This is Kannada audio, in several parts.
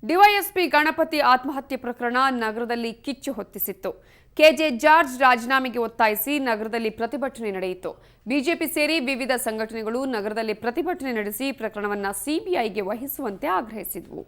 ಡಿವೈಎಸ್ಪಿ ಗಣಪತಿ ಆತ್ಮಹತ್ಯೆ ಪ್ರಕರಣ ನಗರದಲ್ಲಿ ಕಿಚ್ಚು ಹೊತ್ತಿಸಿತ್ತು. ಕೆಜೆ ಜಾರ್ಜ್ ರಾಜೀನಾಮೆಗೆ ಒತ್ತಾಯಿಸಿ ನಗರದಲ್ಲಿ ಪ್ರತಿಭಟನೆ ನಡೆಯಿತು. ಬಿಜೆಪಿ ಸೇರಿ ವಿವಿಧ ಸಂಘಟನೆಗಳು ನಗರದಲ್ಲಿ ಪ್ರತಿಭಟನೆ ನಡೆಸಿ ಪ್ರಕರಣವನ್ನು ಸಿಬಿಐಗೆ ವಹಿಸುವಂತೆ ಆಗ್ರಹಿಸಿದವು.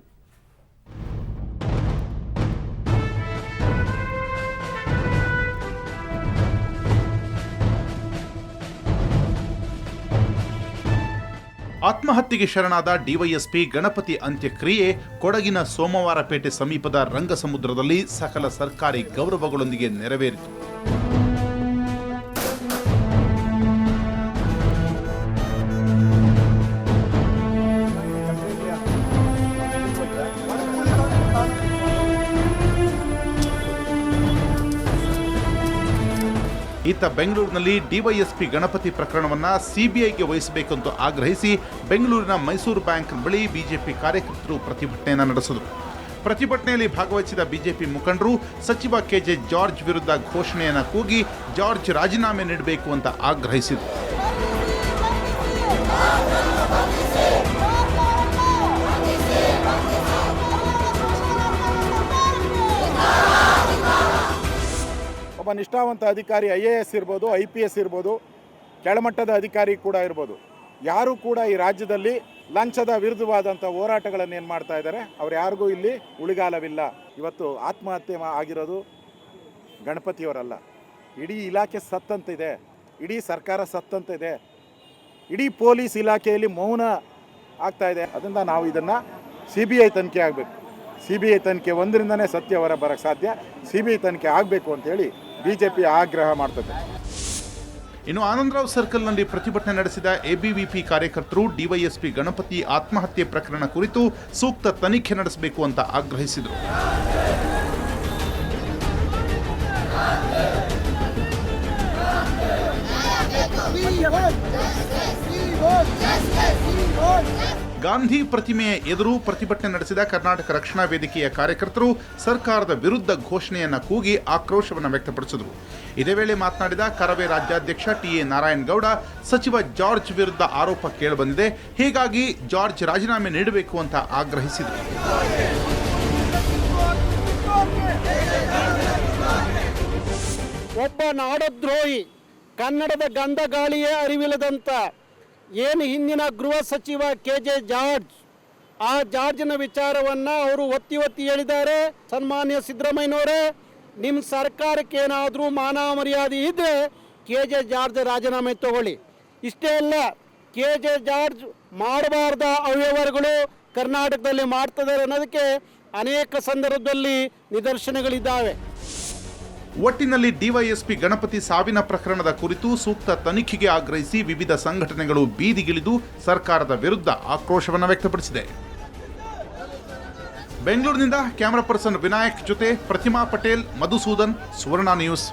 ಆತ್ಮಹತ್ಯೆಗೆ ಶರಣಾದ ಡಿವೈಎಸ್ಪಿ ಗಣಪತಿ ಅಂತ್ಯಕ್ರಿಯೆ ಕೊಡಗಿನ ಸೋಮವಾರಪೇಟೆ ಸಮೀಪದ ರಂಗಸಮುದ್ರದಲ್ಲಿ ಸಕಲ ಸರ್ಕಾರಿ ಗೌರವಗಳೊಂದಿಗೆ ನೆರವೇರಿತು. ಇತ್ತ ಬೆಂಗಳೂರಿನಲ್ಲಿ ಡಿವೈಎಸ್ಪಿ ಗಣಪತಿ ಪ್ರಕರಣವನ್ನು ಸಿಬಿಐಗೆ ವಹಿಸಬೇಕೆಂದು ಆಗ್ರಹಿಸಿ ಬೆಂಗಳೂರಿನ ಮೈಸೂರು ಬ್ಯಾಂಕ್ ಬಳಿ ಬಿಜೆಪಿ ಕಾರ್ಯಕರ್ತರು ಪ್ರತಿಭಟನೆಯನ್ನು ನಡೆಸಿದರು. ಪ್ರತಿಭಟನೆಯಲ್ಲಿ ಭಾಗವಹಿಸಿದ ಬಿಜೆಪಿ ಮುಖಂಡರು ಸಚಿವ ಕೆಜೆ ಜಾರ್ಜ್ ವಿರುದ್ಧ ಘೋಷಣೆಯನ್ನು ಕೂಗಿ ಜಾರ್ಜ್ ರಾಜೀನಾಮೆ ನೀಡಬೇಕು ಅಂತ ಆಗ್ರಹಿಸಿದರು. ಒಬ್ಬ ನಿಷ್ಠಾವಂತ ಅಧಿಕಾರಿ IAS ಇರ್ಬೋದು, IPS ಇರ್ಬೋದು, ಕೆಳಮಟ್ಟದ ಅಧಿಕಾರಿ ಕೂಡ ಇರ್ಬೋದು, ಯಾರೂ ಕೂಡ ಈ ರಾಜ್ಯದಲ್ಲಿ ಲಂಚದ ವಿರುದ್ಧವಾದಂಥ ಹೋರಾಟಗಳನ್ನು ಏನು ಮಾಡ್ತಾ ಇದ್ದಾರೆ, ಅವ್ರು ಯಾರಿಗೂ ಇಲ್ಲಿ ಉಳಿಗಾಲವಿಲ್ಲ. ಇವತ್ತು ಆತ್ಮಹತ್ಯೆ ಆಗಿರೋದು ಗಣಪತಿಯವರಲ್ಲ, ಇಡೀ ಇಲಾಖೆ ಸತ್ತಂತಿದೆ, ಇಡೀ ಸರ್ಕಾರ ಸತ್ತಂತಿದೆ, ಇಡೀ ಪೊಲೀಸ್ ಇಲಾಖೆಯಲ್ಲಿ ಮೌನ ಆಗ್ತಾ ಇದೆ. ಅದರಿಂದ ನಾವು ಇದನ್ನು CBI ತನಿಖೆ ಆಗಬೇಕು. CBI ತನಿಖೆ ಒಂದರಿಂದನೇ ಸತ್ಯ ಹೊರ ಬರೋಕ್ಕೆ ಸಾಧ್ಯ. CBI ತನಿಖೆ ಆಗಬೇಕು ಅಂತೇಳಿ ಬಿಜೆಪಿ ಆಗ್ರಹ ಮಾಡ್ತದೆ. ಇನ್ನು ಆನಂದರಾವ್ ಸರ್ಕಲ್ನಲ್ಲಿ ಪ್ರತಿಭಟನೆ ನಡೆಸಿದ ABVP ಕಾರ್ಯಕರ್ತರು ಡಿವೈಎಸ್ಪಿ ಗಣಪತಿ ಆತ್ಮಹತ್ಯೆ ಪ್ರಕರಣ ಕುರಿತು ಸೂಕ್ತ ತನಿಖೆ ನಡೆಸಬೇಕು ಅಂತ ಆಗ್ರಹಿಸಿದರು. ಗಾಂಧಿ ಪ್ರತಿಮೆಯ ಎದುರು ಪ್ರತಿಭಟನೆ ನಡೆಸಿದ ಕರ್ನಾಟಕ ರಕ್ಷಣಾ ವೇದಿಕೆಯ ಕಾರ್ಯಕರ್ತರು ಸರ್ಕಾರದ ವಿರುದ್ಧ ಘೋಷಣೆಯನ್ನ ಕೂಗಿ ಆಕ್ರೋಶವನ್ನು ವ್ಯಕ್ತಪಡಿಸಿದರು. ಇದೇ ವೇಳೆ ಮಾತನಾಡಿದ ಕರವೇ ರಾಜ್ಯಾಧ್ಯಕ್ಷ TA ನಾರಾಯಣಗೌಡ, ಸಚಿವ ಜಾರ್ಜ್ ವಿರುದ್ಧ ಆರೋಪ ಕೇಳಿಬಂದಿದೆ, ಹೀಗಾಗಿ ಜಾರ್ಜ್ ರಾಜೀನಾಮೆ ನೀಡಬೇಕು ಅಂತ ಆಗ್ರಹಿಸಿದರು. ಒಬ್ಬ ನಾಡದ್ರೋಹಿ, ಕನ್ನಡದ ಗಂಧ ಗಾಳಿಯೇ ಅರಿವಿಲ್ಲದಂತ ಏನು ಹಿಂದಿನ ಗೃಹ ಸಚಿವ KJ ಜಾರ್ಜ್, ಆ ಜಾರ್ಜ್ನ ವಿಚಾರವನ್ನು ಅವರು ಒತ್ತಿ ಹೇಳಿದ್ದಾರೆ. ಸನ್ಮಾನ್ಯ ಸಿದ್ದರಾಮಯ್ಯನವರೇ, ನಿಮ್ಮ ಸರ್ಕಾರಕ್ಕೆ ಏನಾದರೂ ಮಾನ ಮರ್ಯಾದೆ ಇದ್ದರೆ KJ ಜಾರ್ಜ್ ರಾಜೀನಾಮೆ ತಗೊಳ್ಳಿ. ಇಷ್ಟೇ ಅಲ್ಲ, KJ ಜಾರ್ಜ್ ಮಾಡಬಾರ್ದ ಅವ್ಯವಹಾರಗಳು ಕರ್ನಾಟಕದಲ್ಲಿ ಮಾಡ್ತಿದ್ದಾರೆ ಅನ್ನೋದಕ್ಕೆ ಅನೇಕ ಸಂದರ್ಭದಲ್ಲಿ ನಿದರ್ಶನಗಳಿದ್ದಾವೆ. ಒಟ್ಟಿನಲ್ಲಿ ಡಿವೈಎಸ್ಪಿ ಗಣಪತಿ ಸಾವಿನ ಪ್ರಕರಣದ ಕುರಿತು ಸೂಕ್ತ ತನಿಖೆಗೆ ಆಗ್ರಹಿಸಿ ವಿವಿಧ ಸಂಘಟನೆಗಳು ಬೀದಿಗಿಳಿದು ಸರ್ಕಾರದ ವಿರುದ್ಧ ಆಕ್ರೋಶವನ್ನು ವ್ಯಕ್ತಪಡಿಸಿದೆ. ಬೆಂಗಳೂರಿನಿಂದ ಕ್ಯಾಮರಾ ಪರ್ಸನ್ ವಿನಾಯಕ್ ಜೊತೆ ಪ್ರತಿಮಾ ಪಟೇಲ್, ಮಧುಸೂದನ್, ಸುವರ್ಣ ನ್ಯೂಸ್.